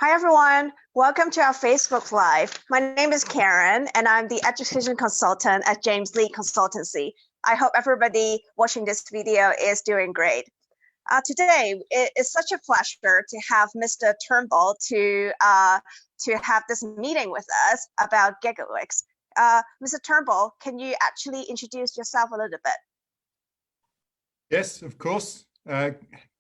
Hi, everyone. Welcome to our Facebook Live. My name is Karen, and I'm the education consultant at James Lee Consultancy. I hope everybody watching this video is doing great. Today, it is such a pleasure to have Mr. Turnbull to have this meeting with us about Giggleswick. Mr. Turnbull, can you actually introduce yourself a little bit? Yes, of course.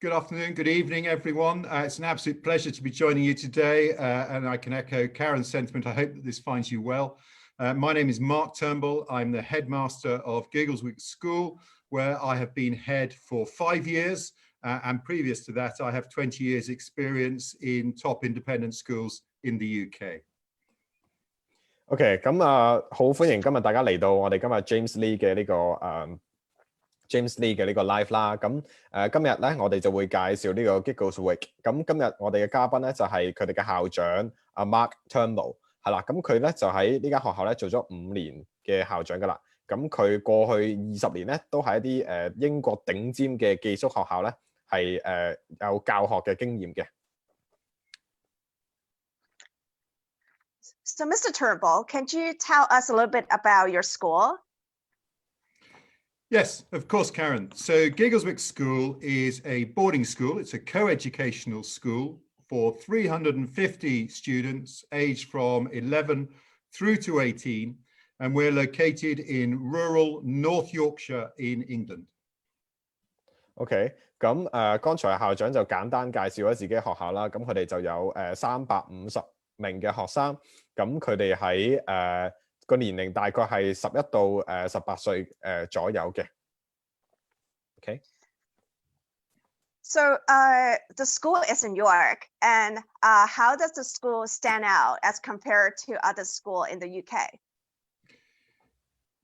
Good afternoon, good evening, everyone. It's an absolute pleasure to be joining you today, and I can echo Karen's sentiment. I hope that this finds you well. My name is Mark Turnbull. I'm the headmaster of Giggleswick School, where I have been head for 5 years, and previous to that, I have 20 years experience in top independent schools in the UK. OK， 咁好歡迎今日大家嚟到我哋今日 James Lee 嘅呢個James Lee 嘅呢個 live 啦，咁今日咧我哋就會介紹呢個 Giggleswick， 咁今日我哋嘅嘉賓咧就係佢哋嘅校長阿 Mark Turnbull， 係啦，咁佢咧就喺呢間學校咧做咗5年嘅校長噶啦，咁佢過去20年咧都係一啲英國頂尖嘅寄宿學校咧係有教學嘅經驗嘅。So, Mr. Turnbull, can you tell us a little bit about your school? Yes, of course, Karen. So Giggleswick School is a boarding school. It's a co-educational school for 350 students aged from 11 through to 18, and we're located in rural North Yorkshire in England. OK， 咁剛才校長就簡單介紹咗自己學校啦，咁佢哋就有350名嘅學生，咁佢哋喺個年齡大概係11到18歲左右嘅。Okay. So the school is in York, and how does the school stand out as compared to other schools in the UK?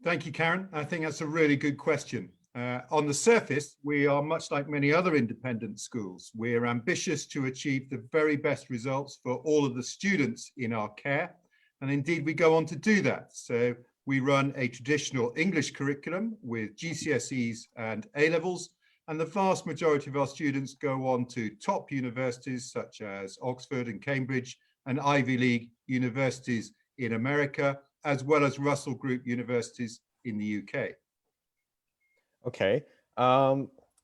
Thank you, Karen. I think that's a really good question. On the surface, we are much like many other independent schools. We're ambitious to achieve the very best results for all of the students in our care. And indeed, we go on to do that. So we run a traditional English curriculum with GCSEs and A-levels, and the vast majority of our students go on to top universities such as Oxford and Cambridge and Ivy League universities in America, as well as Russell Group universities in the UK. OK，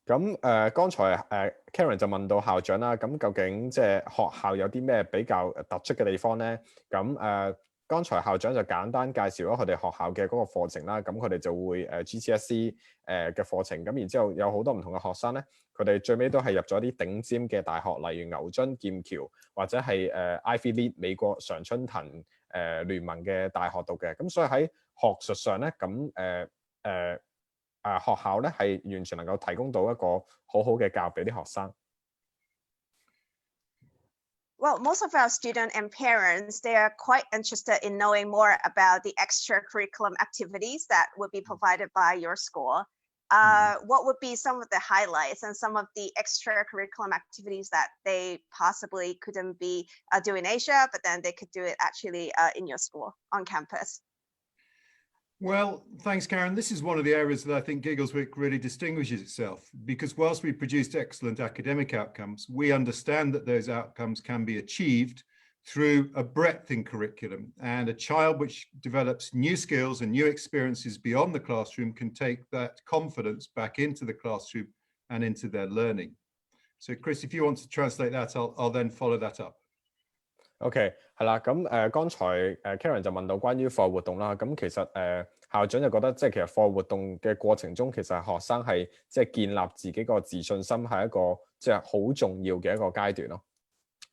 咁剛才Karen 就問到校長啦，咁究竟即係學校有啲咩比較突出嘅地方咧？咁剛才校長就簡單介紹咗佢哋學校嘅嗰個課程啦，咁佢哋就會GCSE 嘅課程，咁然之後有好多唔同嘅學生咧，佢哋最尾都係入咗啲頂尖嘅大學，例如牛津、劍橋或者係Ivy League 美國常春藤聯盟嘅大學度嘅，咁所以喺學術上咧，咁學校咧係完全能夠提供到一個好好嘅教育俾啲學生。Well, most of our students and parents, they are quite interested in knowing more about the extracurricular activities that would be provided by your school. What would be some of the highlights and some of the extracurricular activities that they possibly couldn't be doing in Asia, but then they could do it actually in your school on campus? Well, thanks, Karen. This is one of the areas that I think Giggleswick really distinguishes itself, because whilst we produced excellent academic outcomes, we understand that those outcomes can be achieved through a breadth in curriculum, and a child which develops new skills and new experiences beyond the classroom can take that confidence back into the classroom and into their learning. So Chris, if you want to translate that, I'll then follow that up. OK， 係啦，咁剛才Karen 就問到關於課外活動啦，咁其實校長就覺得即係其實課外活動嘅過程中，其實學生係即係建立自己個自信心係一個即係好重要嘅一個階段咯。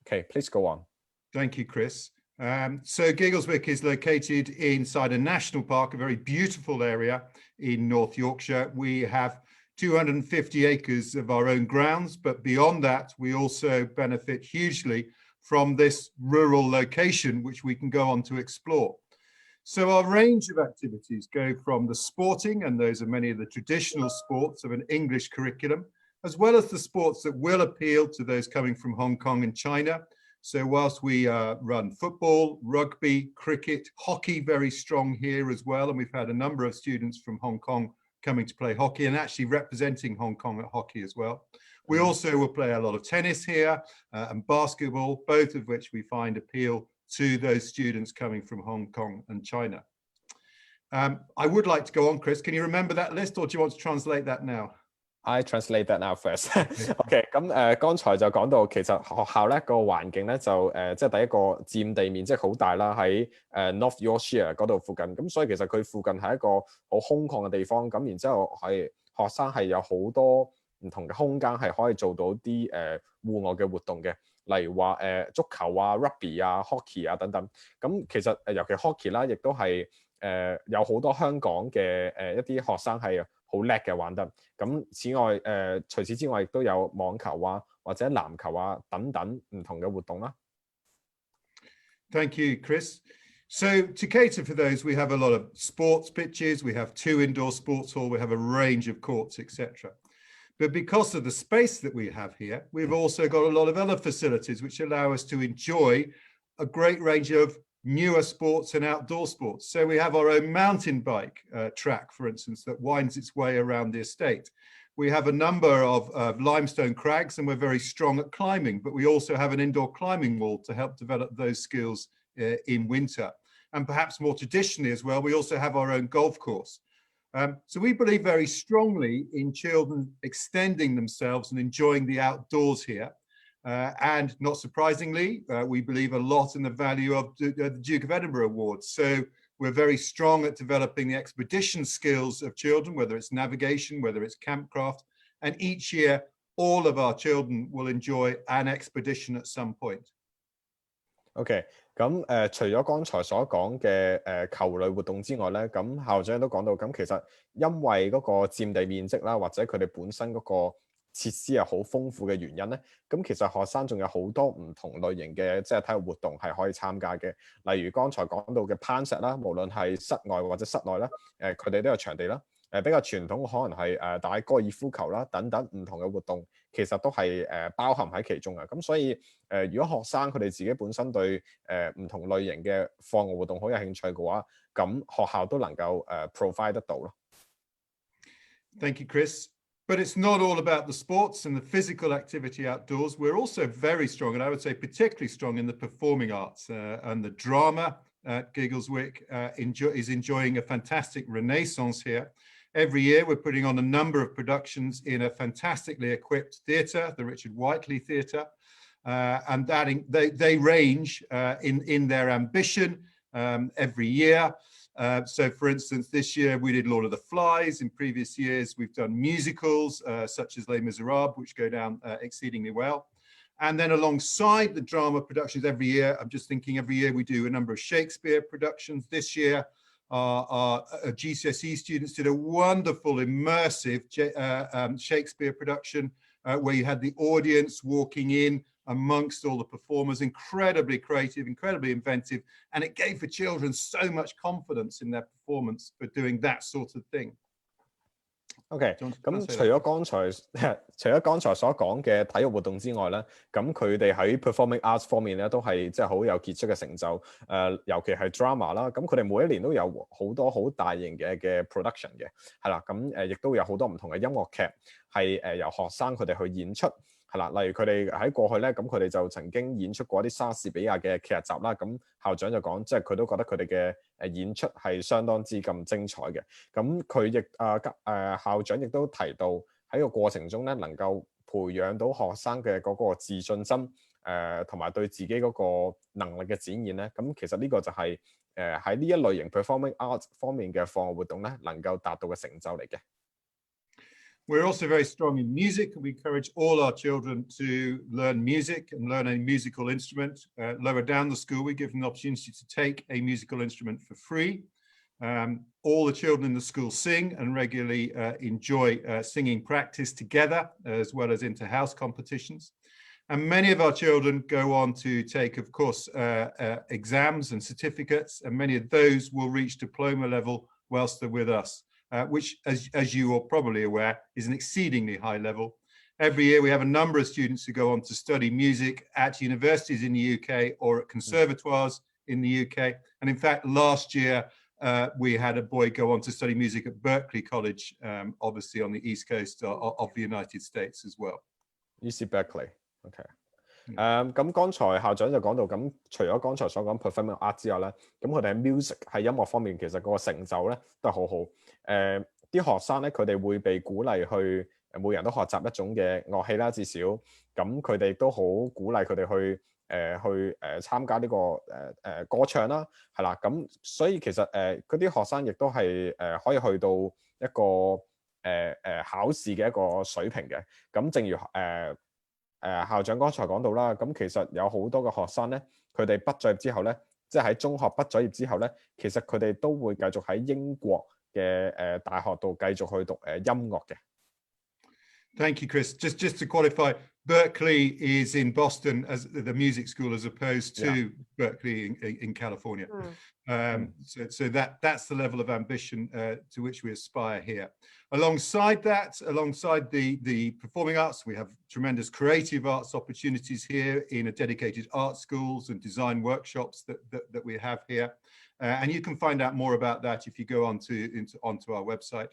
OK, please go on. Thank you, Chris. So Giggleswick is located inside a national park, a very beautiful area in North Yorkshire. We have 250 acres of our own grounds, but beyond that, we also benefit hugely from this rural location, which we can go on to explore. So our range of activities go from the sporting, and those are many of the traditional sports of an English curriculum, as well as the sports that will appeal to those coming from Hong Kong and China. So whilst we run football, rugby, cricket, hockey, very strong here as well, and we've had a number of students from Hong Kong coming to play hockey and actually representing Hong Kong at hockey as well. We also will play a lot of tennis here and basketball, both of which we find appeal to those students coming from Hong Kong and China. I would like to go on, Chris. Can you remember that list or do you want to translate that now? I translate that now first. OK， 咁剛才就講到其實學校咧個環境咧就即係第一個佔地面積好大啦，喺North Yorkshire 嗰度附近，咁所以其實佢附近係一個好空曠嘅地方，咁然之後係學生係有好多唔同嘅空間係可以做到啲戶外嘅活動嘅，例如話足球啊、rugby 啊、hockey 啊等等。咁其實尤其 hockey 啦，亦都係有好多香港嘅一啲學生係好叻嘅玩得。咁此外除此之外，亦都有網球啊或者籃球啊等等唔同嘅活動啦。Thank you, Chris. So to cater for those, we have a lot of sports pitches, we have 2 indoor sports halls, we have a range of courts, etc. But because of the space that we have here, we've also got a lot of other facilities which allow us to enjoy a great range of newer sports and outdoor sports. So we have our own mountain bike track, for instance, that winds its way around the estate. We have a number of limestone crags and we're very strong at climbing, but we also have an indoor climbing wall to help develop those skills in winter. And perhaps more traditionally as well, we also have our own golf course. So we believe very strongly in children extending themselves and enjoying the outdoors here. And not surprisingly, we believe a lot in the value of the Duke of Edinburgh Awards. So we're very strong at developing the expedition skills of children, whether it's navigation, whether it's campcraft. And each year, all of our children will enjoy an expedition at some point. OK， 咁除咗剛才所講嘅球類活動之外咧，咁校長都講到，咁其實因為嗰個佔地面積啦，或者佢哋本身嗰個設施係好豐富嘅原因咧，咁其實學生仲有好多唔同類型嘅即係體育活動係可以參加嘅，例如剛才講到嘅攀石啦，無論係室外或者室內啦，佢哋都有場地啦。比較傳統可能係打高爾夫球啦等等唔同嘅活動，其實都係包含喺其中嘅。咁所以如果學生佢哋自己本身對唔同類型嘅課外活動好有興趣嘅話，咁學校都能夠provide 得到咯。Thank you, Chris. But it's not all about the sports and the physical activity outdoors. We're also very strong, and I would say particularly strong in the performing arts and the drama. Giggleswick is enjoying a fantastic renaissance here. Every year we're putting on a number of productions in a fantastically equipped theatre, the Richard Whiteley Theatre, and that they range in their ambition every year. So for instance, this year we did Lord of the Flies. In previous years we've done musicals such as Les Miserables, which go down exceedingly well. And then alongside the drama productions every year, I'm just thinking every year we do a number of Shakespeare productions. This year our GCSE students did a wonderful immersive Shakespeare production where you had the audience walking in amongst all the performers, incredibly creative, incredibly inventive, and it gave the children so much confidence in their performance for doing that sort of thing. OK， 咁除咗剛才所講嘅體育活動之外咧，咁佢哋喺 performing arts 方面咧都係即係好有傑出嘅成就。尤其係 drama 啦，咁佢哋每一年都有好多好大型嘅 production 嘅，係啦，咁亦都有好多唔同嘅音樂劇係由學生佢哋去演出。係啦，例如佢哋喺過去咧，咁佢哋就曾經演出過一啲莎士比亞嘅劇集啦。咁校長就講，即係佢都覺得佢哋嘅演出係相當之咁精彩嘅。咁佢亦校長亦都提到喺個過程中咧，能夠培養到學生嘅嗰個自信心，同埋對自己嗰個能力嘅展現咧。咁其實呢個就係喺呢一類型 performing arts 方面嘅課外活動咧，能夠達到嘅成就嚟嘅。We're also very strong in music. We encourage all our children to learn music and learn a musical instrument. Lower down the school, we give them the opportunity to take a musical instrument for free. All the children in the school sing and regularly enjoy singing practice together, as well as inter-house competitions. And many of our children go on to take, of course, exams and certificates, and many of those will reach diploma level whilst they're with us. Which, as you are probably aware, is an exceedingly high level. Every year we have a number of students who go on to study music at universities in the UK or at conservatoires in the UK. And in fact, last year we had a boy go on to study music at Berklee College, obviously on the east coast of the United States as well. UC Berkeley。OK。咁剛才校長就講到，咁除咗剛才所講 performing art 之外咧，咁佢哋喺 music 喺音樂方面其實嗰個成就咧都係好好。啲學生咧佢哋會被鼓勵去每人都學習一種嘅樂器啦，至少咁佢哋都好鼓勵佢哋去參加呢個歌唱啦，係啦。咁所以其實嗰啲學生亦都係可以去到一個考試嘅一個水平嘅。咁正如校長剛才講到啦，咁其實有好多嘅學生咧，佢哋畢咗業之後咧，即係喺中學畢咗業之後咧，其實佢哋都會繼續喺英國嘅大學度繼續去讀音樂嘅。Thank you, Chris. Just to qualify, Berkeley is in Boston as the music school, as opposed to Berkeley in California. So that's the level of ambition to which we aspire here. Alongside that, alongside the performing arts, we have tremendous creative arts opportunities here in a dedicated art schools and design workshops that we have here. And you can find out more about that if you go onto our website.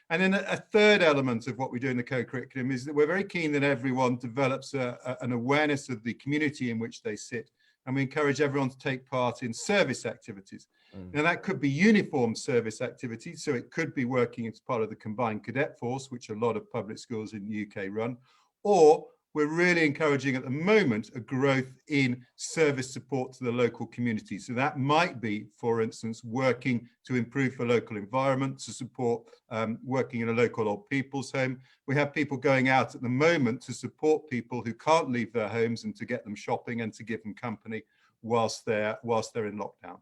And then a third element of what we do in the co-curriculum is that we're very keen that everyone develops an awareness of the community in which they sit. And we encourage everyone to take part in service activities. Now that could be uniform service activities. So it could be working as part of the combined cadet force, which a lot of public schools in the UK run, or we're really encouraging at the moment a growth in service support to the local community. So that might be, for instance, working to improve the local environment, to support working in a local old people's home. We have people going out at the moment to support people who can't leave their homes and to get them shopping and to give them company whilst they're in lockdown.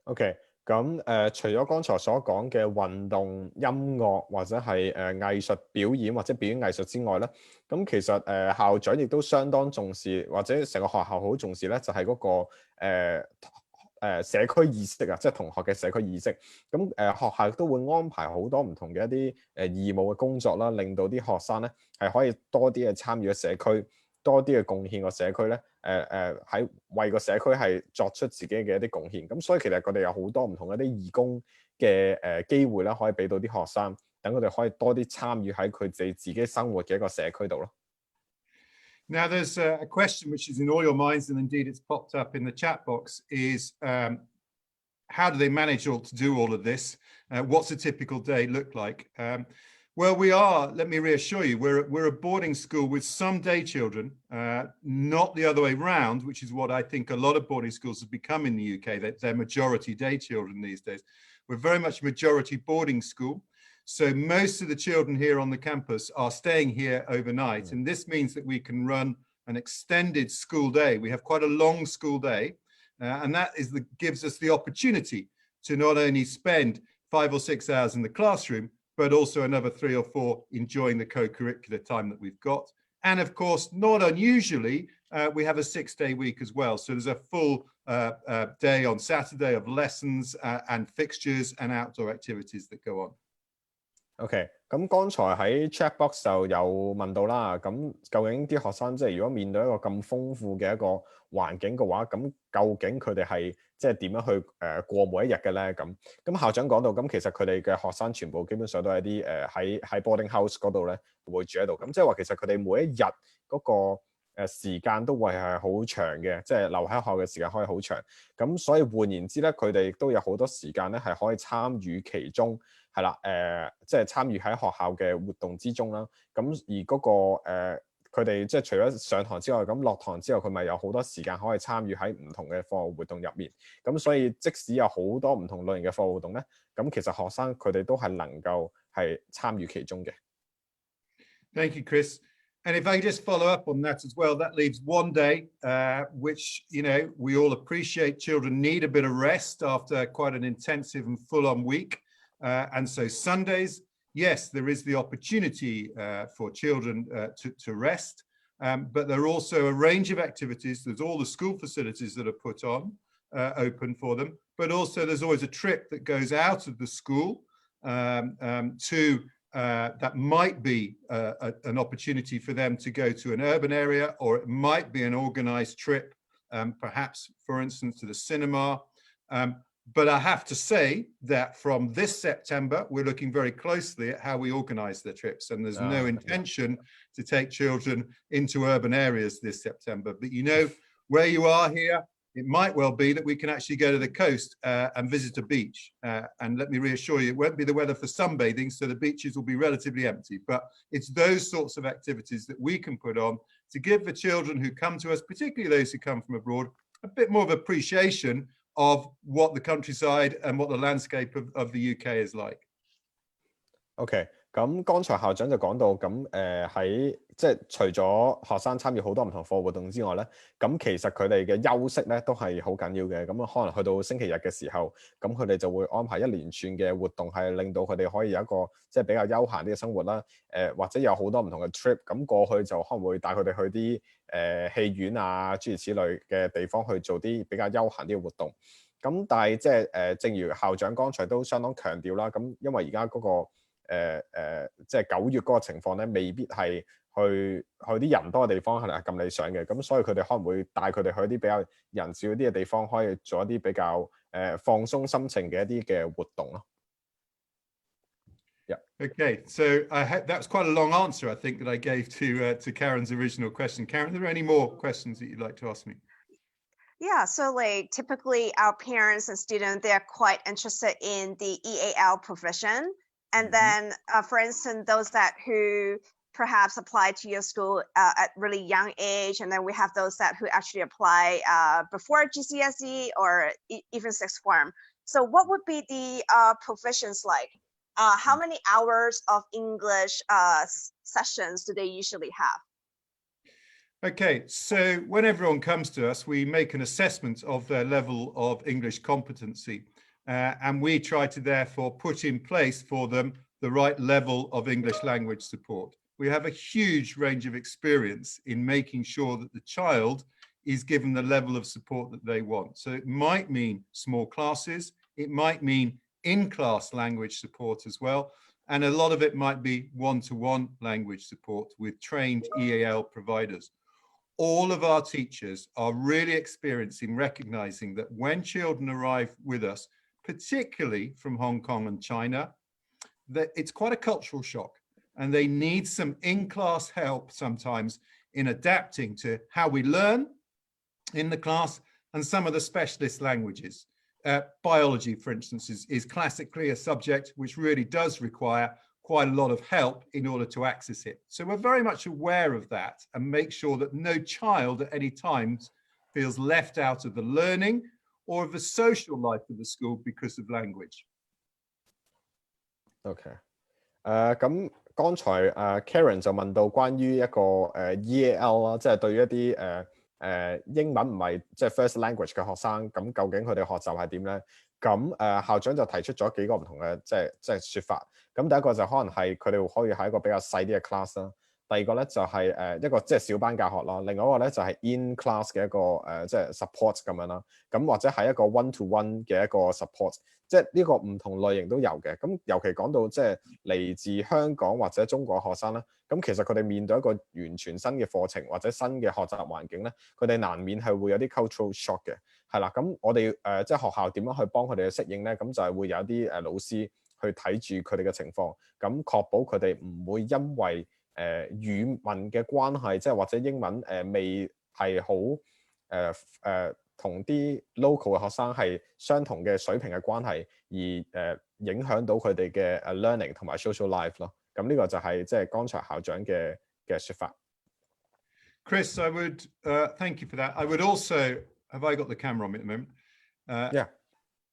OK。咁除咗剛才所講嘅運動、音樂或者係藝術表演或者表演藝術之外咧，咁其實校長亦都相當重視，或者成個學校好重視咧，就係嗰個社區意識啊，即係同學嘅社區意識。咁學校都會安排好多唔同嘅一啲義務嘅工作啦，令到啲學生咧係可以多啲嘅參與嘅社區，多啲嘅貢獻個社區咧。喺為個社區係作出自己嘅一啲貢獻，咁所以其實佢哋有好多唔同一啲義工嘅機會啦，可以俾到啲學生，等佢哋可以多啲參與喺佢哋自己生活嘅一個社區度咯。Now there's a question which is in all your minds, and indeed it's popped up in the chat box, is how do they manage to do all of this? What's a typical day look like? Well, let me reassure you, we're a boarding school with some day children, not the other way round, which is what I think a lot of boarding schools have become in the UK, they're majority day children these days. We're very much majority boarding school. So most of the children here on the campus are staying here overnight. And this means that we can run an extended school day. We have quite a long school day. And that gives us the opportunity to not only spend 5 or 6 hours in the classroom, but also another 3 or 4 enjoying the co-curricular time that we've got. And of course, not unusually, we have a 6-day week as well. So there's a full day on Saturday of lessons and fixtures and outdoor activities that go on. OK， 咁剛才喺 chat box 就有問到啦，咁究竟啲學生即係如果面對一個咁豐富嘅一個環境嘅話，咁究竟佢哋係即係點樣去過每一日嘅咧？咁校長講到，咁其實佢哋嘅學生全部基本上都係啲喺 boarding house 嗰度咧會住喺度，咁即係話其實佢哋每一日嗰個時間都會係好長嘅，即係留喺學校嘅時間可以好長。咁所以換言之咧，佢哋亦都有好多時間咧係可以參與其中。係啦，即係參與喺學校嘅活動之中啦。咁而嗰個佢哋即係除咗上堂之外，咁落堂之後佢咪有好多時間可以參與喺唔同嘅課外活動入面。咁所以即使有好多唔同類型嘅課外活動咧，咁其實學生佢哋都係能夠係參與其中嘅。Thank you, Chris. And if I just follow up on that as well, that leaves one day, which, we all appreciate children need a bit of rest after quite an intensive and full-on week. And so Sundays, yes, there is the opportunity for children to rest, but there are also a range of activities. There's all the school facilities that are put on, open for them, but also there's always a trip that goes out of the school to that might be an opportunity for them to go to an urban area, or it might be an organized trip, perhaps, for instance, to the cinema. But I have to say that from this September, we're looking very closely at how we organize the trips. And there's no intention to take children into urban areas this September. But you know, where you are here, it might well be that we can actually go to the coast and visit a beach. And let me reassure you, it won't be the weather for sunbathing, so the beaches will be relatively empty. But it's those sorts of activities that we can put on to give the children who come to us, particularly those who come from abroad, a bit more of appreciation of what the countryside and what the landscape of the UK is like. OK，咁剛才校長就講到，咁喺即係除咗學生參與好多唔同課活動之外咧，咁其實佢哋嘅休息咧都係好緊要嘅。咁可能去到星期日嘅時候，咁佢哋就會安排一連串嘅活動，係令到佢哋可以有一個即係比較休閒啲嘅生活啦。或者有好多唔同嘅 trip，咁過去就可能會帶佢哋去啲戲院啊諸如此類嘅地方去做啲比較休閒啲嘅活動。咁但係即係正如校長剛才都相當強調啦，咁因為而家嗰個即係9月嗰個情況咧，未必係去啲人多嘅地方係咁理想嘅，咁所以佢哋可能會帶佢哋去一啲比較人少啲嘅地方，可以做一啲比較放鬆心情嘅一啲嘅活動咯。Yeah. Okay, so that was quite a long answer, I think, that I gave to Karen's original question. Karen, are there any more questions that you'd like to ask me? Yeah, so like typically our parents and students, they're quite interested in the EAL provision. And then, for instance, those who perhaps apply to your school at really young age, and then we have those who actually apply before GCSE or even sixth form. So what would be the provisions like? How many hours of English sessions do they usually have? Okay, so when everyone comes to us, we make an assessment of their level of English competency. And we try to therefore put in place for them the right level of English language support. We have a huge range of experience in making sure that the child is given the level of support that they want. So it might mean small classes, it might mean in-class language support as well, and a lot of it might be one-to-one language support with trained EAL providers. All of our teachers are really experienced in recognizing that when children arrive with us, particularly from Hong Kong and China, that it's quite a cultural shock and they need some in-class help sometimes in adapting to how we learn in the class and some of the specialist languages. Biology, for instance, is classically a subject which really does require quite a lot of help in order to access it. So we're very much aware of that and make sure that no child at any time feels left out of the learning or of the social life of the school because of language. OK，咁剛才Karen 就問到關於一個EAL 啦，即係對於一啲英文唔係即係 first language 嘅學生，咁究竟佢哋學習係點咧？咁校長就提出咗幾個唔同嘅即係説法。咁第一個就可能係佢哋可以喺一個比較細啲嘅 class 啦。第二個咧就係一個即係小班教學啦，另外一個咧就係 in class 嘅一個即係 support 咁樣啦，咁或者係一個 one to one 嘅一個 support， 即係呢個唔同類型都有嘅。咁尤其講到即係嚟自香港或者中國學生咧，咁其實佢哋面對一個完全新嘅課程或者新嘅學習環境咧，佢哋難免係會有啲 cultural shock 嘅，係啦。咁我哋即係學校點樣去幫佢哋去適應咧？咁就係會有啲老師去睇住佢哋嘅情況，咁確保佢哋唔會因為語文嘅關係，即係或者英文未係好同啲 local 嘅學生係相同嘅水平嘅關係，而影響到佢哋嘅learning 同埋 social life 咯。咁呢個就係即係剛才校長嘅説法。Chris, I would thank you for that. I would also, have I got the camera on me at the moment?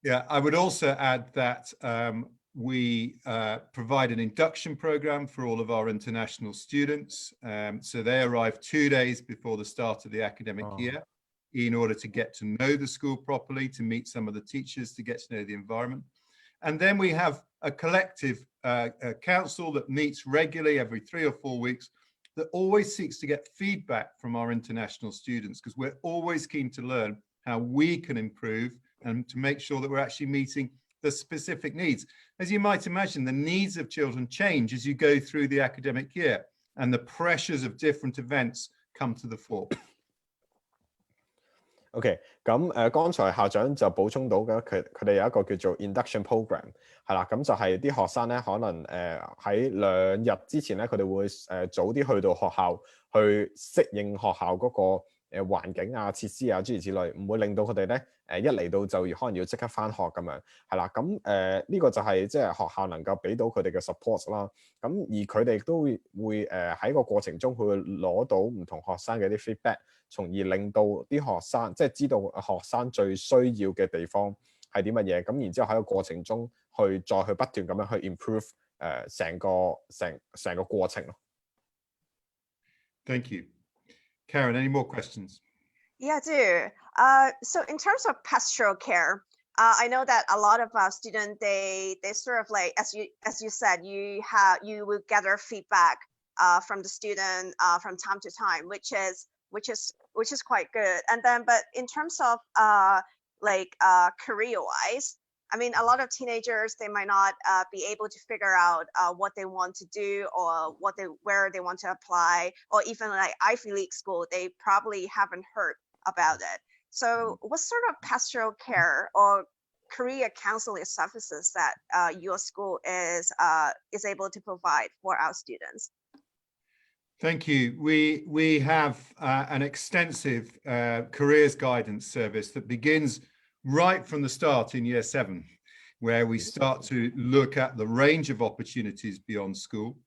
Yeah, I would also add that we provide an induction program for all of our international students. So they arrive 2 days before the start of the academic year in order to get to know the school properly, to meet some of the teachers, to get to know the environment. And then we have a collective council that meets regularly every 3 or 4 weeks that always seeks to get feedback from our international students, because we're always keen to learn how we can improve and to make sure that we're actually meeting the specific needs. As you might imagine, the needs of children change as you go through the academic year and the pressures of different events come to the fore. OK，咁剛才校長就補充到嘅，佢哋有一個叫做 induction program，係啦，咁就係啲學生咧，可能喺2日之前咧，佢哋會早啲去到學校去適應學校嗰個環境啊、設施啊諸如此類，唔會令到佢哋咧一嚟到就可能要即刻返學咁樣，係啦，咁呢個就係即係學校能夠俾到佢哋嘅 support 啦。咁而佢哋都會喺個過程中，佢會攞到唔同學生嘅啲 feedback。從而令到啲學生即係知道學生最需要嘅地方係啲乜嘢，咁然之後喺個過程中再去不斷咁樣去 improve 成個過程咯。Thank you. Karen, any more questions? Yeah, I do. So in terms of pastoral care, I know that a lot of students they sort of like as you said you will gather feedback from the student from time to time, which is quite good. And then, but in terms of career-wise, I mean, a lot of teenagers they might not be able to figure out what they want to do or where they want to apply, or even like Ivy League school, they probably haven't heard about it. So, what sort of pastoral care or career counseling services that your school is able to provide for our students? Thank you. We have an extensive careers guidance service that begins right from the start in year 7, where we start to look at the range of opportunities beyond school.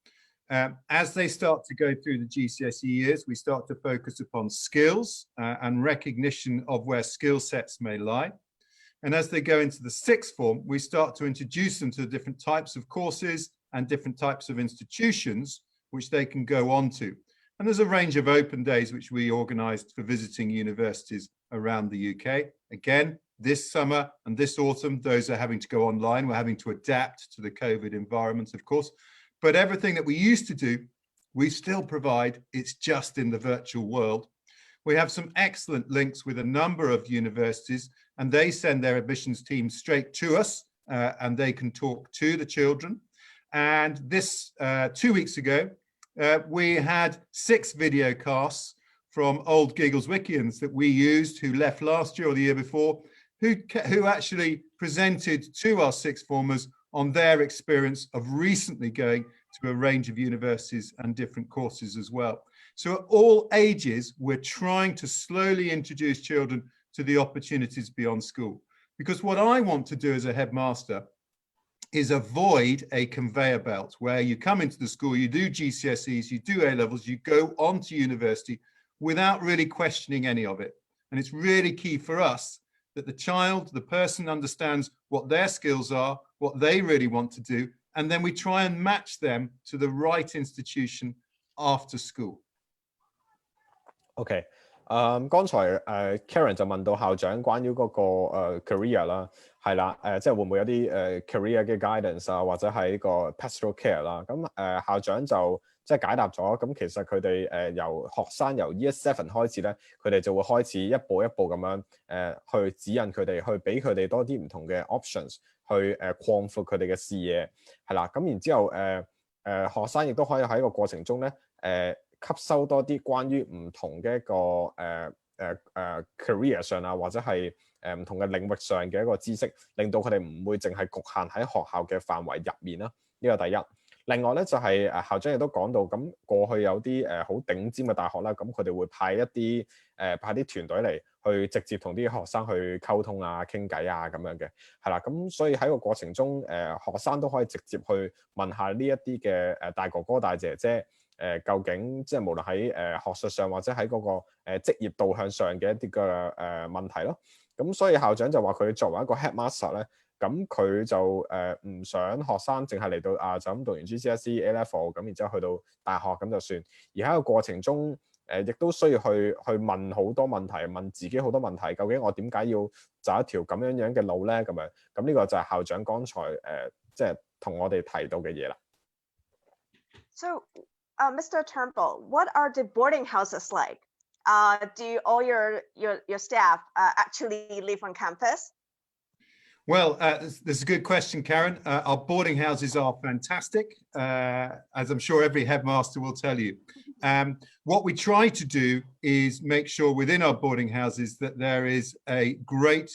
As they start to go through the GCSE years, we start to focus upon skills and recognition of where skill sets may lie. And as they go into the 6th form, we start to introduce them to different types of courses and different types of institutions which they can go on to. And there's a range of open days which we organised for visiting universities around the UK. Again, this summer and this autumn, those are having to go online. We're having to adapt to the COVID environment, of course. But everything that we used to do, we still provide. It's just in the virtual world. We have some excellent links with a number of universities, and they send their admissions team straight to us, and they can talk to the children. And this 2 weeks ago, we had 6 video casts from old Giggleswickians that we used who left last year or the year before, who actually presented to our 6th formers on their experience of recently going to a range of universities and different courses as well. So at all ages, we're trying to slowly introduce children to the opportunities beyond school. Because what I want to do as a headmaster is avoid a conveyor belt where you come into the school, you do GCSEs, you do A-levels, you go on to university without really questioning any of it. And it's really key for us that the child, the person understands what their skills are, what they really want to do, and then we try and match them to the right institution after school. OK，剛才Karen 就問到校長關於嗰個career 啦，係啦，即係會唔會有啲career 嘅 guidance 啊，或者係個 pastoral care 啦？咁校長就即係解答咗，咁其實佢哋由學生由 Year 7開始咧，佢哋就會開始一步一步咁樣去指引佢哋，去俾佢哋多啲唔同嘅 options，去擴闊佢哋嘅視野，係啦。咁然之後學生亦都可以喺個過程中咧吸收多啲關於唔同嘅一個career 上啊，或者係唔同嘅領域上嘅一個知識，令到佢哋唔會淨係局限喺學校嘅範圍入面啦。呢個第一。另外咧就係校長亦都講到，咁過去有啲好頂尖嘅大學啦，咁佢哋會派啲團隊嚟去直接同啲學生去溝通啊、傾偈啊咁樣嘅，係啦。咁所以喺個過程中，學生都可以直接去問下呢一啲嘅大哥哥、大姐姐。究竟即係無論喺學術上或者喺嗰個職業導向上嘅一啲嘅問題咯。咁所以校長就話佢作為一個 headmaster 咧，咁佢就唔想學生淨係嚟到就咁讀完 GCSE A-level 咁，然之後去到大學咁就算。而喺個過程中亦都需要去問好多問題，問自己好多問題。究竟我點解要走一條咁樣嘅路咧？咁樣咁呢個就係校長剛才即係同我哋提到嘅嘢啦。So Mr. Turnbull, what are the boarding houses like? Do all your staff actually live on campus? Well, that's a good question, Karen. Our boarding houses are fantastic, as I'm sure every headmaster will tell you. What we try to do is make sure within our boarding houses that there is a great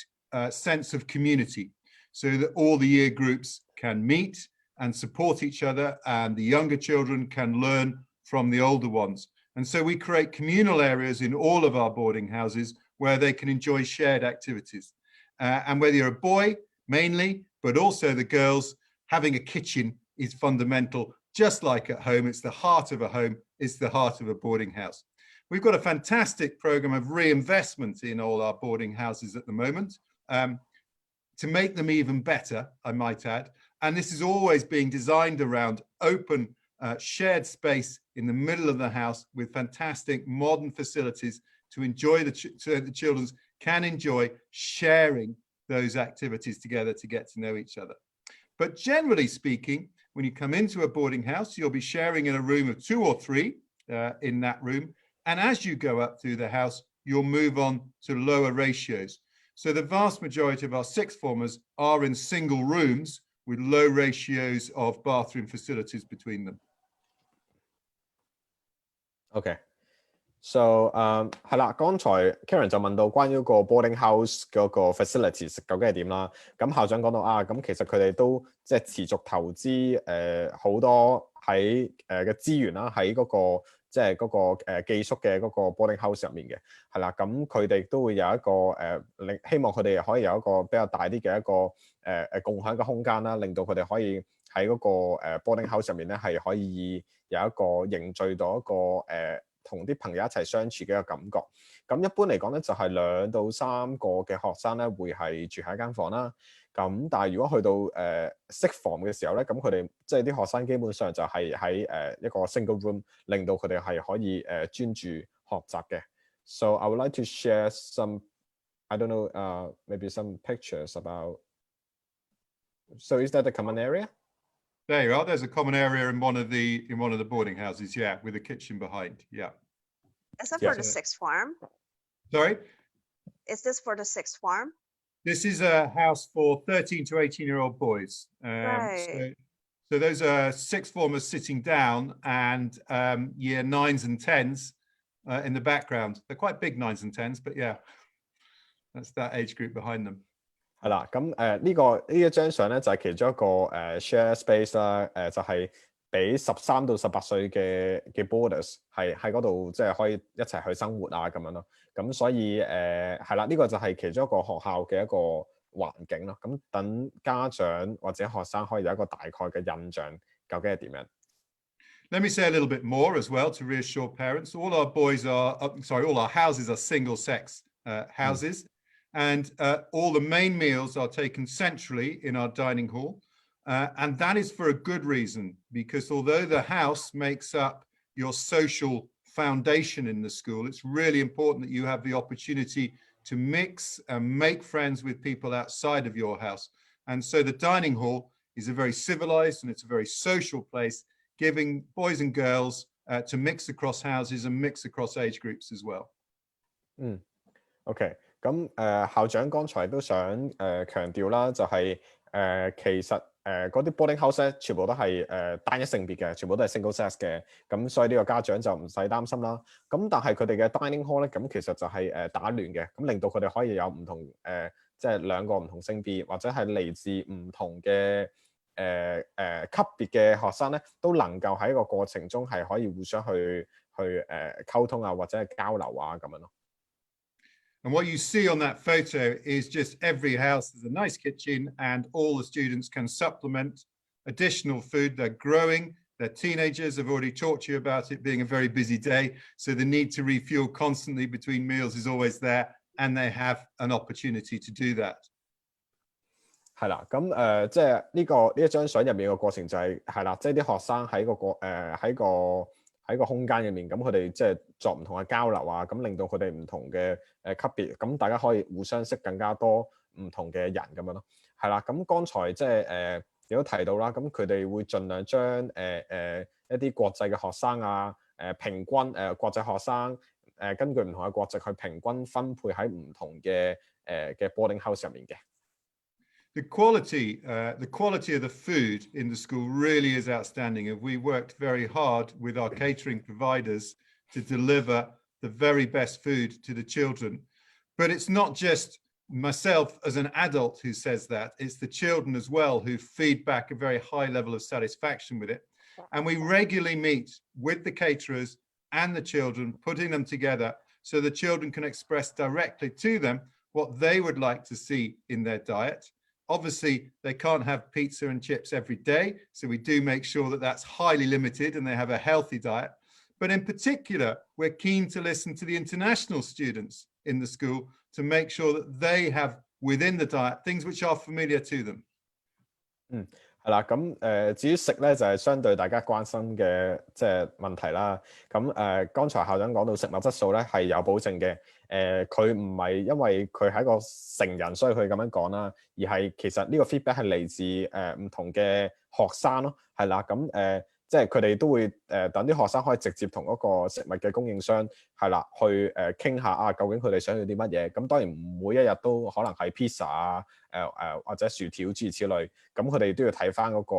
sense of community, so that all the year groups can meet and support each other, and the younger children can learn from the older ones. And so we create communal areas in all of our boarding houses where they can enjoy shared activities. And whether you're a boy, mainly, but also the girls, having a kitchen is fundamental. Just like at home, it's the heart of a home, it's the heart of a boarding house. We've got a fantastic program of reinvestment in all our boarding houses at the moment, to make them even better, I might add. And this is always being designed around open, shared space in the middle of the house with fantastic modern facilities to enjoy so the children can enjoy sharing those activities together to get to know each other. But generally speaking, when you come into a boarding house, you'll be sharing in a room of 2 or 3 in that room. And as you go up through the house, you'll move on to lower ratios. So the vast majority of our sixth formers are in single rooms with low ratios of bathroom facilities between them. Okay. So 係啦，剛才 Karen 就問到關於個 boarding house 嗰個 facilities 究竟係點啦。咁校長講到啊，咁其實佢哋都即係持續投資好多喺嘅資源啦，喺嗰個即係嗰個寄宿嘅嗰個 boarding house 入面嘅，係啦。咁佢哋都會有一個希望佢哋可以有一個比較大啲嘅一個共享嘅空間啦，令到佢哋可以喺嗰個boarding house 入面咧係可以有一個凝聚到一個同啲朋友一齊相處嘅一個感覺。咁一般嚟講咧，就係2到3個嘅學生咧會係住喺一間房啦。咁但係如果去到sixth form嘅時候咧，咁佢哋即係啲學生基本上就係喺一個 single room， 令到佢哋係可以專注學習嘅。So I would like to share some, I don't know, maybe some pictures about. So is that a common area? There you are. There's a common area in one of the boarding houses, yeah, with a kitchen behind. Yeah. Is that for the sixth form? Sorry? Is this for the sixth form? This is a house for 13 to 18-year-old boys. Right. So those are sixth formers sitting down, and year 9s and 10s in the background. They're quite big 9s and 10s, but yeah, that's that age group behind them. 係啦，咁呢一張相咧就係其中一個share space 啦，就係俾13到18歲嘅 boarders 係喺嗰度即係可以一齊去生活啊咁樣咯。咁所以係啦，呢個就係其中一個學校嘅一個環境咯。咁等家長或者學生可以有一個大概嘅印象，究竟係點樣？Let me say a little bit more as well to reassure parents. All our houses are single-sex houses. And all the main meals are taken centrally in our dining hall. And that is for a good reason, because although the house makes up your social foundation in the school, it's really important that you have the opportunity to mix and make friends with people outside of your house. And so the dining hall is a very civilized and it's a very social place, giving boys and girls to mix across houses and mix across age groups as well. Okay. 咁校長剛才都想強調啦，就係其實嗰啲 boarding house 咧，全部都係單一性別嘅，全部都係 single sex 嘅，咁所以呢個家長就唔使擔心啦。咁但係佢哋嘅 dining hall 咧，咁其實就係打亂嘅，咁令到佢哋可以有唔同即係2個唔同性別或者係嚟自唔同嘅級別嘅學生咧，都能夠喺個過程中係可以互相去溝通啊，或者係交流啊咁樣咯。And what you see on that photo is just every house has a nice kitchen and all the students can supplement additional food. They're growing, they're teenagers. I've already talked to you about it being a very busy day. So the need to refuel constantly between meals is always there, and they have an opportunity to do that. 係啦，咁即係呢一張相入面嘅過程就係啦，即係啲學生喺個空間入面，咁佢哋即係作唔同嘅交流啊，咁令到佢哋唔同嘅級別，咁大家可以互相識更加多唔同嘅人咁樣咯。係啦，咁剛才即係亦都提到啦，咁佢哋會盡量將一啲國際嘅學生啊，平均國際學生根據唔同嘅國籍去平均分配喺唔同嘅boarding house 入面嘅。The quality of the food in the school really is outstanding, and we worked very hard with our catering providers to deliver the very best food to the children. But it's not just myself as an adult who says that, it's the children as well who feed back a very high level of satisfaction with it. And we regularly meet with the caterers and the children, putting them together so the children can express directly to them what they would like to see in their diet. Obviously, they can't have pizza and chips every day, so we do make sure that that's highly limited and they have a healthy diet. But in particular, we're keen to listen to the international students in the school to make sure that they have within the diet things which are familiar to them. 係啦，咁至於食咧就係相對大家關心嘅即係問題啦。咁剛才校長講到食物質素咧係有保證嘅。佢唔係因為佢係一個成人，所以佢咁樣講啦，而係其實呢個 feedback 係嚟自唔同嘅學生咯，係啦。咁即係佢哋都會等啲學生可以直接同嗰個食物嘅供應商係啦，去傾下啊，究竟佢哋想要啲乜嘢。咁當然唔每一日都可能係 pizza 啊，或者薯條諸如此類。咁佢哋都要睇翻嗰個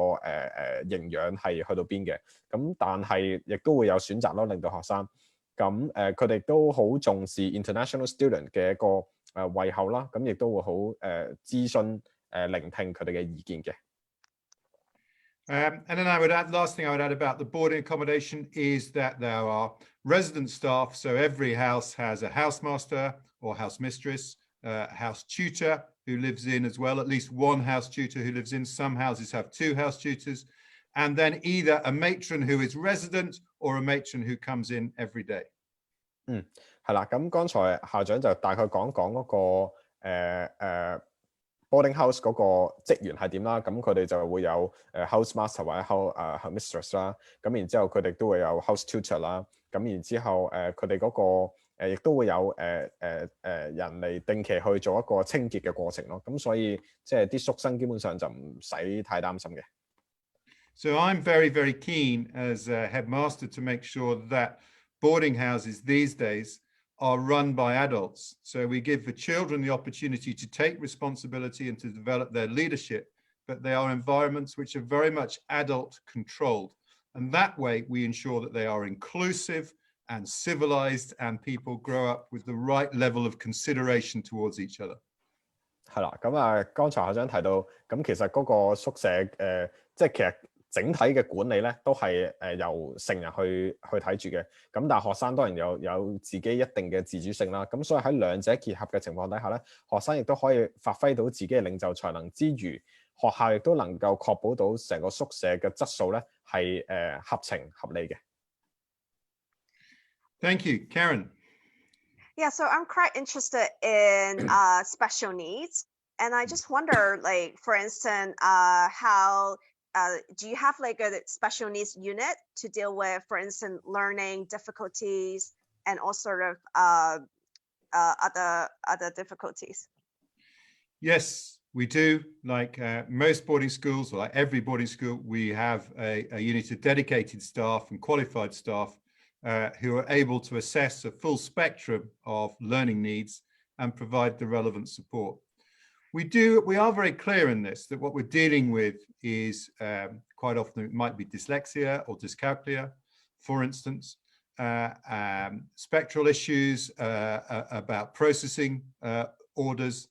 營養係去到邊嘅。咁但係亦都會有選擇咯，令到學生。咁佢哋都好重視 international student 嘅一個胃口啦。咁亦都會好諮詢聆聽佢哋嘅意見嘅。And then last thing I would add about the boarding accommodation is that there are resident staff. So every house has a housemaster or housemistress, house tutor who lives in as well, at least one house tutor who lives in. Some houses have two house tutors, and then either a matron who is resident or a matron who comes in every day. 係啦，咁剛才校長就大概講嗰個boarding house 嗰個職員係點啦，咁佢哋就會有house master 或者house mistress 啦，咁然之後佢哋都會有 house tutor 啦，咁然之後佢哋嗰個亦都會有人嚟定期去做一個清潔嘅過程咯，咁所以即係啲宿生基本上就唔使太擔心嘅。So I'm very, very keen as a headmaster to make sure that boarding houses these days are run by adults. So we give the children the opportunity to take responsibility and to develop their leadership, but they are environments which are very much adult controlled. And that way we ensure that they are inclusive and civilized and people grow up with the right level of consideration towards each other. 係啦，咁剛才校長提到，咁其實嗰個宿舍即係其實整體嘅管理咧，都係由成人去睇住嘅。咁但係學生當然有自己一定嘅自主性啦。咁所以喺兩者結合嘅情況底下咧，學生亦都可以發揮到自己嘅領袖才能之餘，學校亦都能夠確保到成個宿舍嘅質素咧係合情合理嘅。Thank you, Karen. Yeah, so I'm quite interested in special needs, and I just wonder, like, for instance, how do you have like a special needs unit to deal with, for instance, learning difficulties and all sort of other difficulties? Yes, we do. Like most boarding schools, or like every boarding school, we have a unit of dedicated staff and qualified staff who are able to assess a full spectrum of learning needs and provide the relevant support. We are very clear in this that what we're dealing with is quite often it might be dyslexia or dyscalculia, for instance, spectral issues about processing orders.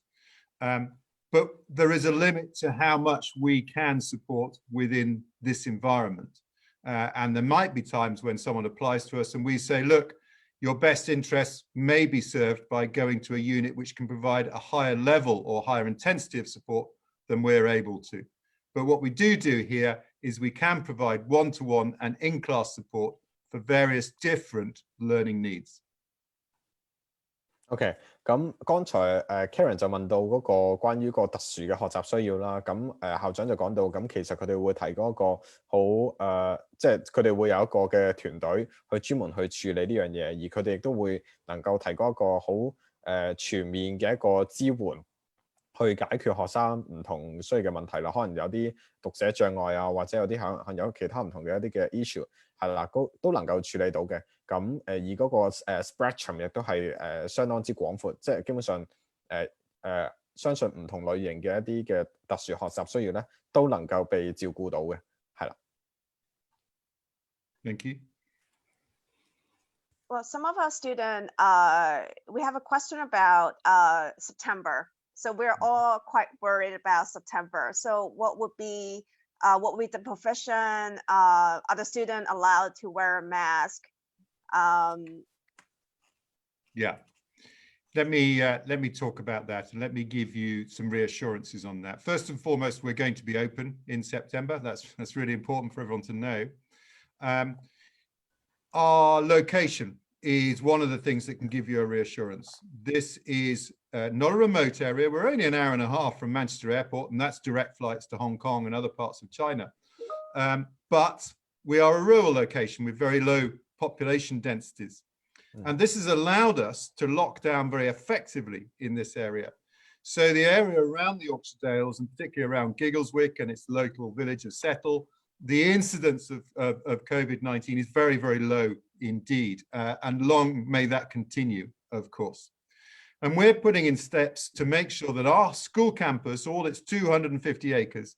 But there is a limit to how much we can support within this environment. And there might be times when someone applies to us and we say, look, your best interests may be served by going to a unit which can provide a higher level or higher intensity of support than we're able to. But what we do here is we can provide one-to-one and in-class support for various different learning needs. OK， 咁剛才Karen 就問到嗰個關於個特殊嘅學習需要啦，咁校長就講到，咁其實佢哋會提供一個好即係佢哋會有一個嘅團隊去專門去處理呢樣嘢，而佢哋亦都會能夠提供一個好全面嘅一個支援，去解決學生唔同需要嘅問題啦。可能有啲讀寫障礙啊，或者有啲可能有其他唔同嘅一啲嘅 issue 係啦，都能夠處理到嘅。咁而嗰個spectrum 亦都係相當之廣闊，即係基本上相信唔同類型嘅一啲嘅特殊學習需要咧，都能夠被照顧到嘅，係啦。Thank you. Well, some of our students, we have a question about September. So we're all quite worried about September. So what would be the profession? Are the students allowed to wear a mask? Yeah. Let me talk about that, and let me give you some reassurances on that. First and foremost, we're going to be open in September. That's really important for everyone to know. Our location is one of the things that can give you a reassurance. This is not a remote area. We're only an hour and a half from Manchester Airport, and that's direct flights to Hong Kong and other parts of China. But we are a rural location with very low population densities. And this has allowed us to lock down very effectively in this area. So the area around the Yorkshire Dales, and particularly around Giggleswick and its local village of Settle, the incidence of COVID-19 is very, very low indeed. And long may that continue, of course. And we're putting in steps to make sure that our school campus, all its 250 acres,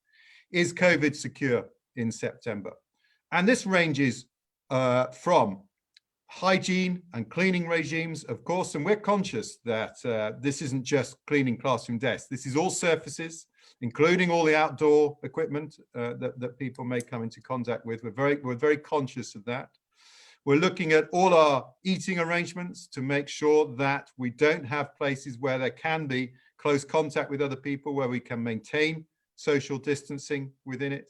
is COVID secure in September. And this ranges from hygiene and cleaning regimes, of course, and we're conscious that this isn't just cleaning classroom desks. This is all surfaces, including all the outdoor equipment that people may come into contact with. We're very conscious of that. We're looking at all our eating arrangements to make sure that we don't have places where there can be close contact with other people, where we can maintain social distancing within it.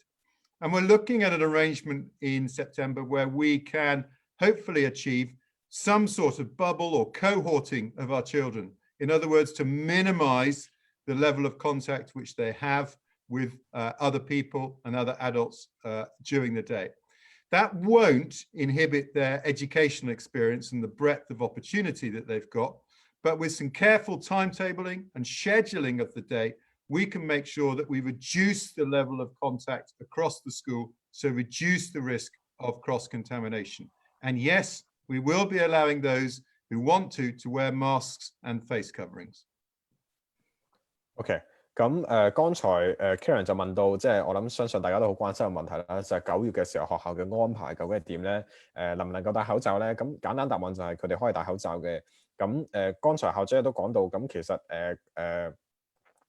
And we're looking at an arrangement in September where we can hopefully achieve some sort of bubble or cohorting of our children. In other words, to minimize the level of contact which they have with other people and other adults during the day. That won't inhibit their educational experience and the breadth of opportunity that they've got, but with some careful timetabling and scheduling of the day, we can make sure that we reduce the level of contact across the school, so reduce the risk of cross-contamination. And yes, we will be allowing those who want to wear masks and face coverings. OK， 咁剛才Karen 就問到，即係我諗相信大家都好關心嘅問題啦，就係9月嘅時候學校嘅安排究竟係點咧？能唔能夠戴口罩咧？咁簡單答案就係佢哋可以戴口罩嘅。咁剛才校長亦都講到，咁其實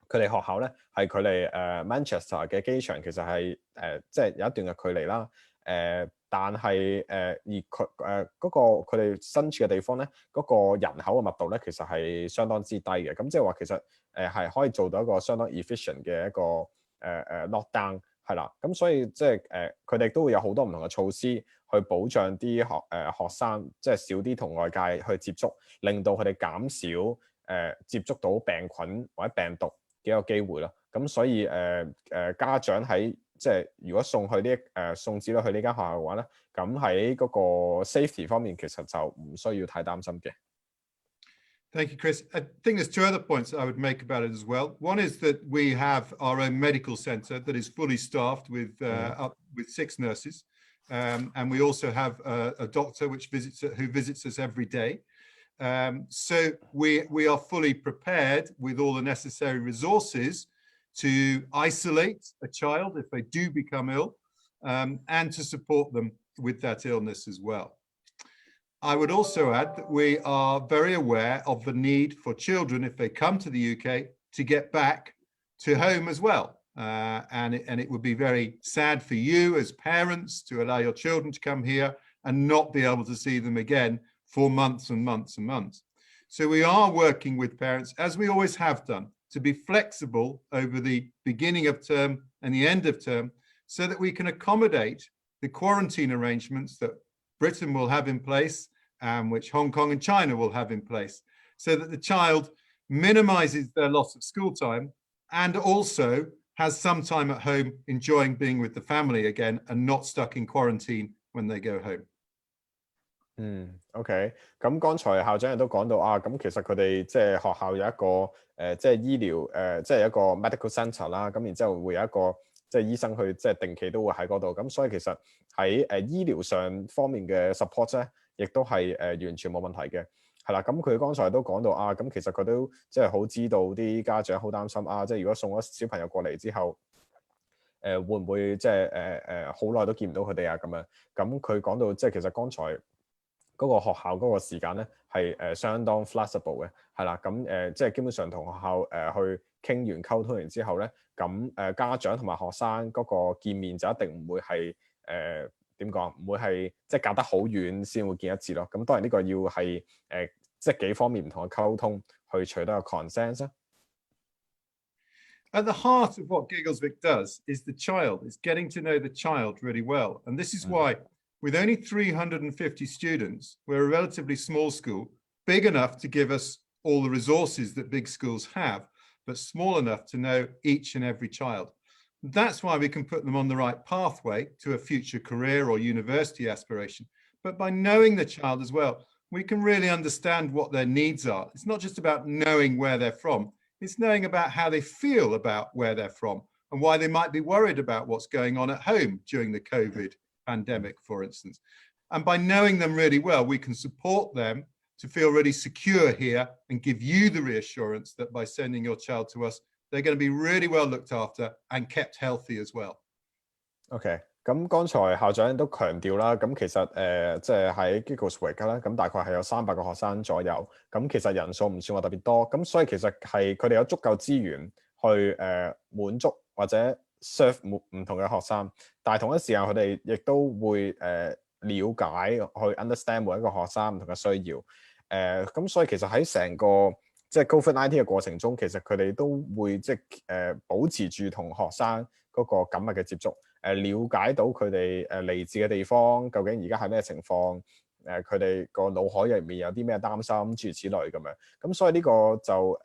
佢哋學校咧係距離Manchester 嘅機場其實係即係有一段嘅距離啦。但係而佢哋身處嘅地方咧，嗰個人口嘅密度咧，其實係相當之低嘅。咁即係話其實係可以做到一個相當 efficient 嘅一個lockdown 係啦。咁所以即係佢哋都會有好多唔同嘅措施去保障啲學生，即係少啲同外界去接觸，令到佢哋減少接觸到病菌或者病毒嘅一個機會啦。咁所以家長喺即係如果送子女去呢間學校嘅話咧，咁喺嗰個 safety 方面其實就唔需要太擔心嘅。Thank you, Chris. I think there's two other points I would make about it as well. One is that we have our own medical centre that is fully staffed with 6 nurses, and we also have a doctor who visits us every day. So we are fully prepared with all the necessary resources to isolate a child if they do become ill, and to support them with that illness as well. I would also add that we are very aware of the need for children, if they come to the UK, to get back to home as well. And it would be very sad for you as parents to allow your children to come here and not be able to see them again for months and months and months. So we are working with parents, as we always have done, to be flexible over the beginning of term and the end of term, so that we can accommodate the quarantine arrangements that Britain will have in place, and which Hong Kong and China will have in place, so that the child minimizes their loss of school time and also has some time at home enjoying being with the family again and not stuck in quarantine when they go home. OK， 咁剛才校長亦都講到啊，咁其實佢哋即係學校有一個即係醫療即係一個 medical centre啦，咁然之後會有一個即係醫生去即係定期都會喺嗰度，咁所以其實喺醫療上方面嘅 support 咧，亦都係完全冇問題嘅。係啦，咁佢剛才都講到啊，咁其實佢都即係好知道啲家長好擔心啊，即係如果送咗小朋友過嚟之後，會唔會即係好耐都見唔到佢哋啊咁樣？咁佢講到即係其實剛才嗰個學校嗰個時間咧係相當 flexible 嘅，係啦，咁即係基本上同學校去傾完溝通完之後咧，咁家長同埋學生嗰個見面就一定唔會係點講？唔會係即係隔得好遠先會見一次咯。咁當然呢個要係即係幾方面唔同嘅溝通去取得個 consensus。At the heart of what Giggleswick does is the child, is getting to know the child really well. And this is why, with only 350 students, we're a relatively small school, big enough to give us all the resources that big schools have, but small enough to know each and every child. That's why we can put them on the right pathway to a future career or university aspiration. But by knowing the child as well, we can really understand what their needs are. It's not just about knowing where they're from. It's knowing about how they feel about where they're from and why they might be worried about what's going on at home during the COVID pandemic, for instance. And by knowing them really well, we can support them to feel really secure here and give you the reassurance that by sending your child to us, they're going to be really well looked after and kept healthy as well. OK， 咁剛才校長都強調啦，咁其實即係喺 Giggleswick 啦，咁大概係有300個學生左右，咁其實人數唔算話特別多，咁所以其實係佢哋有足夠資源去滿足或者 serve 唔同嘅學生，但係同一時間佢哋亦都會了解去 understand 每一個學生唔同嘅需要，咁所以其實喺成個即係 COVID-19 嘅過程中，其實佢哋都會即係保持住同學生嗰個緊密嘅接觸，了解到佢哋嚟自嘅地方究竟而家係咩情況，佢哋個腦海入面有啲咩擔心，諸如此類咁樣。咁所以呢個就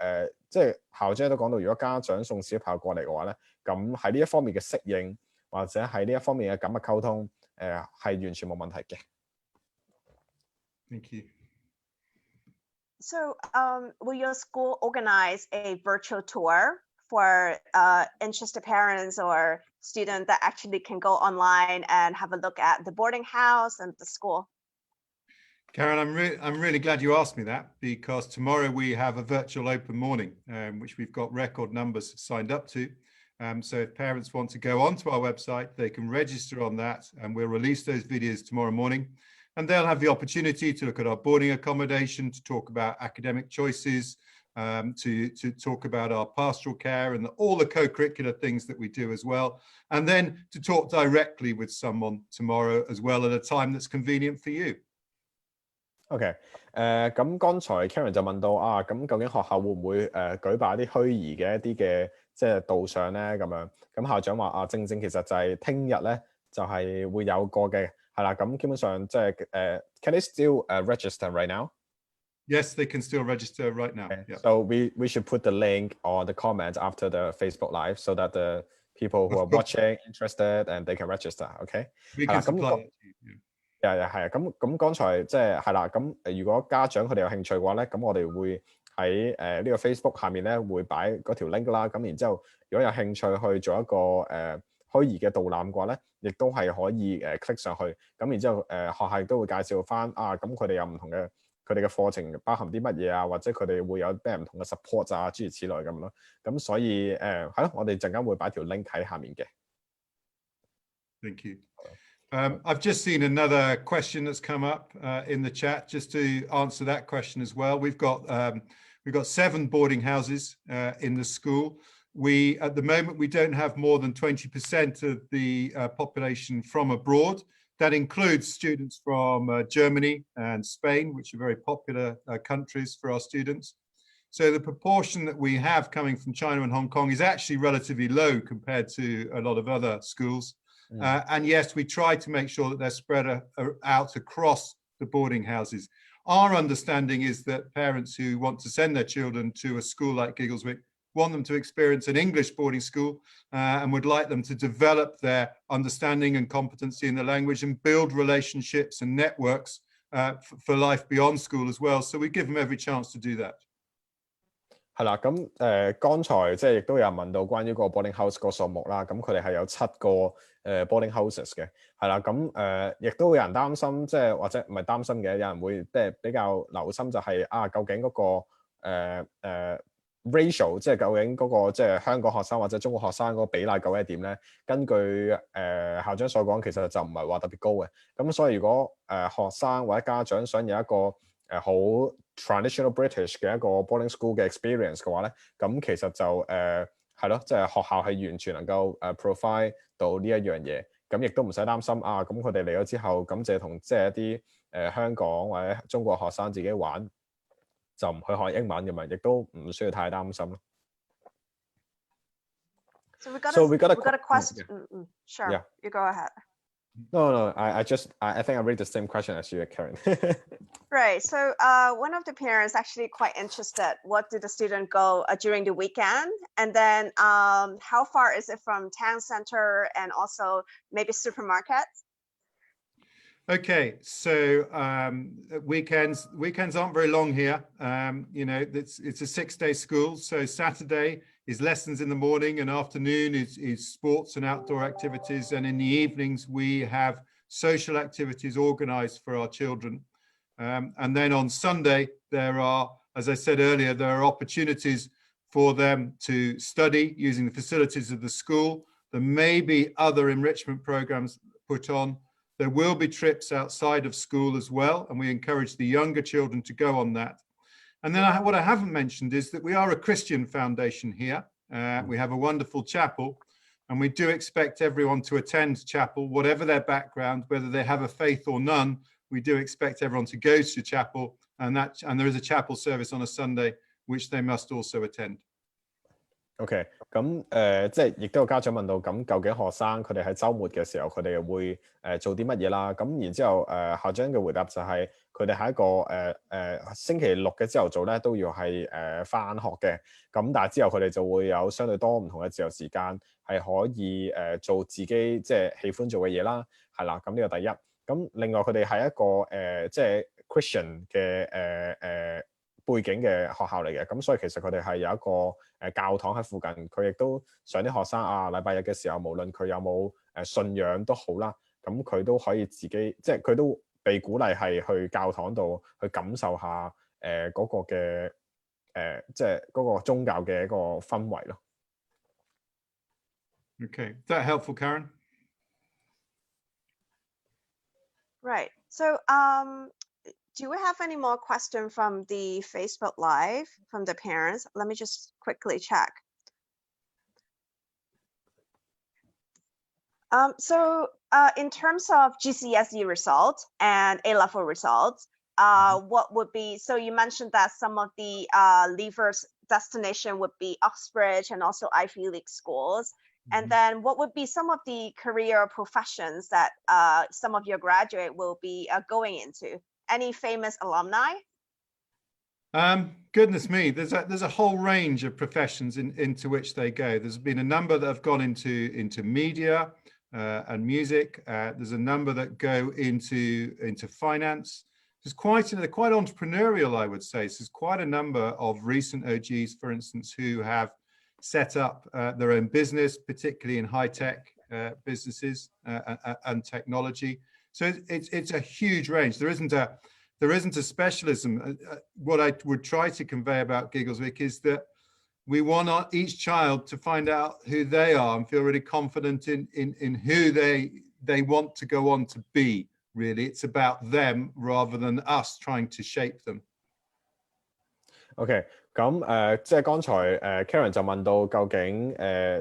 即係校長都講到，如果家長送小朋友過嚟嘅話咧，咁喺呢一方面嘅適應或者喺呢一方面嘅緊密溝通，係完全冇問題嘅。Thank you. So will your school organize a virtual tour for interested parents or students that actually can go online and have a look at the boarding house and the school? Karen, I'm really glad you asked me that, because tomorrow we have a virtual open morning, which we've got record numbers signed up to. So if parents want to go onto our website, they can register on that, and we'll release those videos tomorrow morning. And they'll have the opportunity to look at our boarding accommodation, to talk about academic choices, to talk about our pastoral care and all the co-curricular things that we do as well. And then to talk directly with someone tomorrow as well at a time that's convenient for you. OK， 咁剛才 Karen 就問到啊，咁究竟學校會唔會舉辦一啲虛擬嘅一啲嘅即係導賞咧咁樣？咁校長話啊，正其實就係聽日咧就係會有個嘅。係啦，咁基本上即係can they still register right now? Yes, they can still register right now. Okay. Yeah. So we should put the link or the comment after the Facebook Live so that the people who are watching interested and they can register. OK. We can supply that to you. 係啊，咁剛才即係係啦，咁如果家長佢哋有興趣嘅話咧，咁我哋會喺呢個 Facebook 下面咧會擺嗰條 link 啦，咁然之後如果有興趣去做一個虛擬嘅導覽嘅話咧，亦都係可以click 上去，咁然之後學校亦都會介紹翻啊，咁佢哋有唔同嘅佢哋嘅課程包含啲乜嘢啊，或者佢哋會有咩唔同嘅 support 啊，諸如此類咁咯。咁所以係咯，我哋陣間會擺條 link 喺下面嘅。Thank you. I've just seen another question that's come up in the chat. Just to answer that question as well, we've got 7 boarding houses in the school. At the moment, we don't have more than 20% of the population from abroad. That includes students from Germany and Spain, which are very popular countries for our students. So the proportion that we have coming from China and Hong Kong is actually relatively low compared to a lot of other schools. And yes, we try to make sure that they're spread out across the boarding houses. Our understanding is that parents who want to send their children to a school like Giggleswick want them to experience an English boarding school and would like them to develop their understanding and competency in the language and build relationships and networks for life beyond school as well. So we give them every chance to do that. 係啦，咁剛才即係亦都有人問到關於個 boarding house 個數目啦，咁佢哋係有7個boarding houses 嘅，係啦，咁亦都有人擔心，即係或者唔係擔心嘅，有人會即係比較留心就係究竟嗰個ratio， 即係究竟嗰個即係香港學生或者中國學生嗰個比例究竟係點咧？根據校長所講，其實就唔係話特別高嘅，咁所以如果學生或者家長想有一個好traditional British 嘅一個 boarding school 嘅 experience 嘅話咧，咁其實就係咯，即係學校係完全能夠provide 到呢一樣嘢，咁亦都唔使擔心咁佢哋嚟咗之後，咁就同即係一啲香港或者中國學生自己玩，就唔去學英文嘅嘛，亦都唔需要太擔心咯。So we got a question. Sure, yeah. You go ahead. No, I think I read the same question as you, Karen. Right. So one of the parents actually quite interested. What do the student go during the weekend? And then how far is it from town center and also maybe supermarkets? Okay, so weekends aren't very long here. It's a 6-day school. So Saturday is lessons in the morning, and afternoon is sports and outdoor activities. And in the evenings, we have social activities organized for our children. And then on Sunday, there are, as I said earlier, there are opportunities for them to study using the facilities of the school. There may be other enrichment programs put on. There will be trips outside of school as well, and we encourage the younger children to go on that. And then what I haven't mentioned is that we are a Christian foundation here. We have a wonderful chapel, and we do expect everyone to attend chapel, whatever their background, whether they have a faith or none. We do expect everyone to go to chapel, and there is a chapel service on a Sunday, which they must also attend. OK， 咁即係亦都有家長問到，咁究竟學生佢哋喺週末嘅時候，佢哋會做啲乜嘢啦？咁然之後校長嘅回答就係佢哋喺一個星期六嘅朝頭早咧都要係返學嘅，咁但係之後佢哋就會有相對多唔同嘅自由時間，係可以做自己即係喜歡做嘅嘢啦，係啦，咁呢個第一。咁另外佢哋係一個即係 Christian 嘅背景嘅學校嚟嘅，咁所以其實佢哋係有一個教堂喺附近，佢亦都想啲學生禮拜日嘅時候，無論佢有冇信仰都好啦，咁佢都可以自己即係佢都被鼓勵係去教堂度去感受下嗰個嘅即係嗰個宗教嘅一個氛圍咯。Okay, is that helpful, Karen? Right. So do we have any more questions from the Facebook Live from the parents? Let me just quickly check. So in terms of GCSE results and A-level results, what would be, so you mentioned that some of the leavers destination would be Oxbridge and also Ivy League schools. And then what would be some of the career professions that some of your graduate will be going into? Any famous alumni? Goodness me, there's a whole range of professions into which they go. There's been a number that have gone into media and music. There's a number that go into finance. There's they're quite entrepreneurial, I would say. So there's quite a number of recent OGs, for instance, who have set up their own business, particularly in high-tech businesses and technology. So it's a huge range. There isn't a specialism. What I would try to convey about Giggleswick is that we want each child to find out who they are and feel really confident in who they want to go on to be. Really, it's about them rather than us trying to shape them. OK， 咁即係剛才Karen 就問到究竟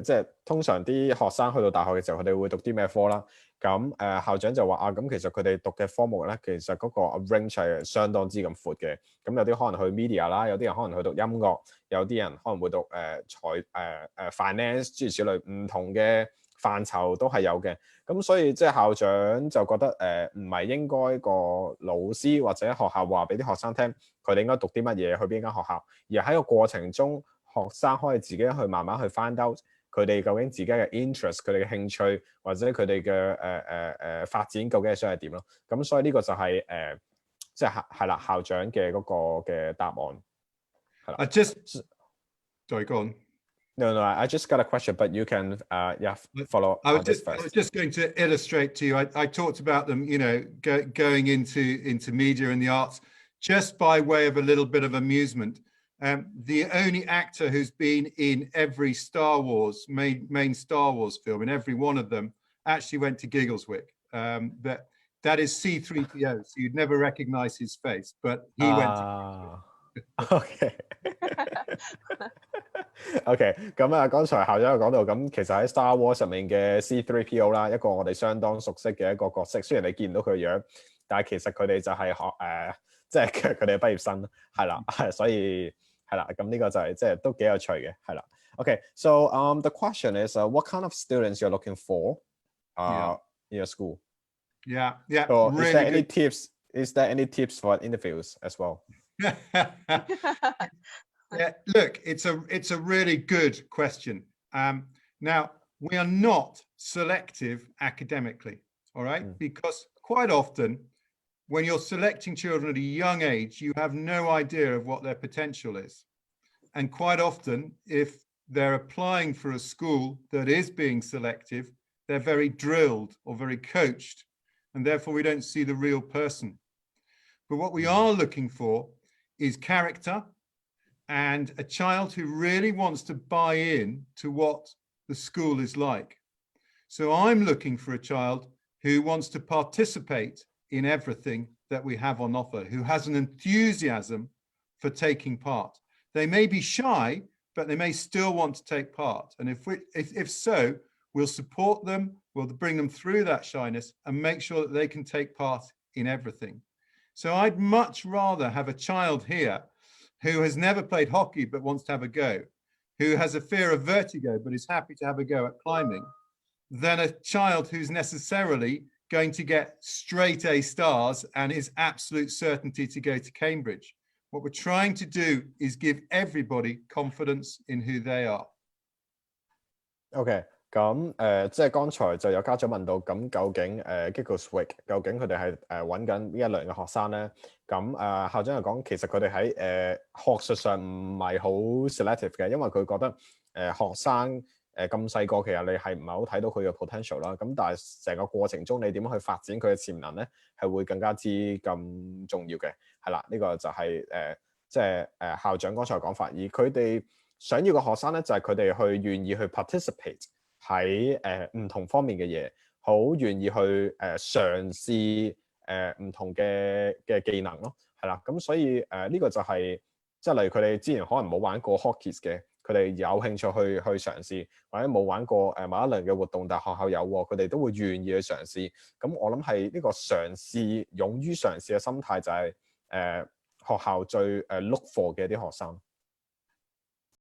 即係通常啲學生去到大學嘅時候，佢哋會讀啲咩科啦？咁校長就話咁其實佢哋讀嘅科目咧，其實嗰個 range 係相當之咁闊嘅。咁有啲可能去 media 啦，有啲人可能去讀音樂，有啲人可能會讀finance 諸如此類，唔同嘅範疇都係有嘅。咁所以即係校長就覺得唔係應該個老師或者學校話俾啲學生聽，佢哋應該讀啲乜嘢，去邊間學校，而喺個過程中，學生可以自己去慢慢去 find out 佢哋究竟自己嘅 interest、佢哋嘅興趣或者佢哋嘅發展究竟係想係點咯。咁所以呢個就係即係啦，校長嘅嗰個嘅答案係啦。Sorry, go on. No, I just got a question, but you can follow I on this was first. just going to illustrate to you. I talked about them, going into media and the arts just by way of a little bit of amusement. The only actor who's been in every Star Wars main Star Wars film, in every one of them, actually went to Giggleswick. That is C3PO, so you'd never recognize his face, but he went to OK OK 咁啊，剛才校長有講到，咁其實喺 Star Wars 上面嘅 C3PO 啦，一個我哋相當熟悉嘅一個角色。雖然你見唔到佢樣，但係其實佢哋就係即係佢哋嘅畢業生，係啦，所以係啦，咁呢個就係即係都幾有趣嘅，係啦。OK, so the question is, what kind of students you're looking for in your school? Yeah. So really is there any tips? Is there any tips for interviews as well? Yeah, look, it's a really good question. Now, we are not selective academically, all right? Because quite often, when you're selecting children at a young age, you have no idea of what their potential is. And quite often, if they're applying for a school that is being selective, they're very drilled or very coached, and therefore we don't see the real person. But what we are looking for is character and a child who really wants to buy in to what the school is like. So I'm looking for a child who wants to participate in everything that we have on offer, who has an enthusiasm for taking part. They may be shy, but they may still want to take part. And if so, we'll support them, we'll bring them through that shyness and make sure that they can take part in everything. So I'd much rather have a child here who has never played hockey but wants to have a go, who has a fear of vertigo but is happy to have a go at climbing, than a child who's necessarily going to get straight A stars and is absolute certainty to go to Cambridge. What we're trying to do is give everybody confidence in who they are. OK, 咁即係剛才就有家長問到，咁究竟Giggleswick 究竟佢哋係揾緊呢一類嘅學生咧？咁校長又講，其實佢哋喺學術上唔係好 selective 嘅，因為佢覺得學生咁細個，其實你係唔係好睇到佢嘅 potential 啦。咁但係成個過程中，你點樣去發展佢嘅潛能咧，係會更加之咁重要嘅。係啦，呢個就係即係校長剛才嘅講法。而佢哋想要嘅學生咧，就係佢哋去願意去 participate 喺唔同方面嘅嘢，好願意去嘗試唔同嘅技能咯，係啦。咁所以呢個就係即係例如佢哋之前可能冇玩過 hockey 嘅，佢哋有興趣去嘗試，或者冇玩過某一類嘅活動，但係學校有喎，佢哋都會願意去嘗試。咁我諗係呢個嘗試、勇於嘗試嘅心態就係學校最look for 嘅啲學生。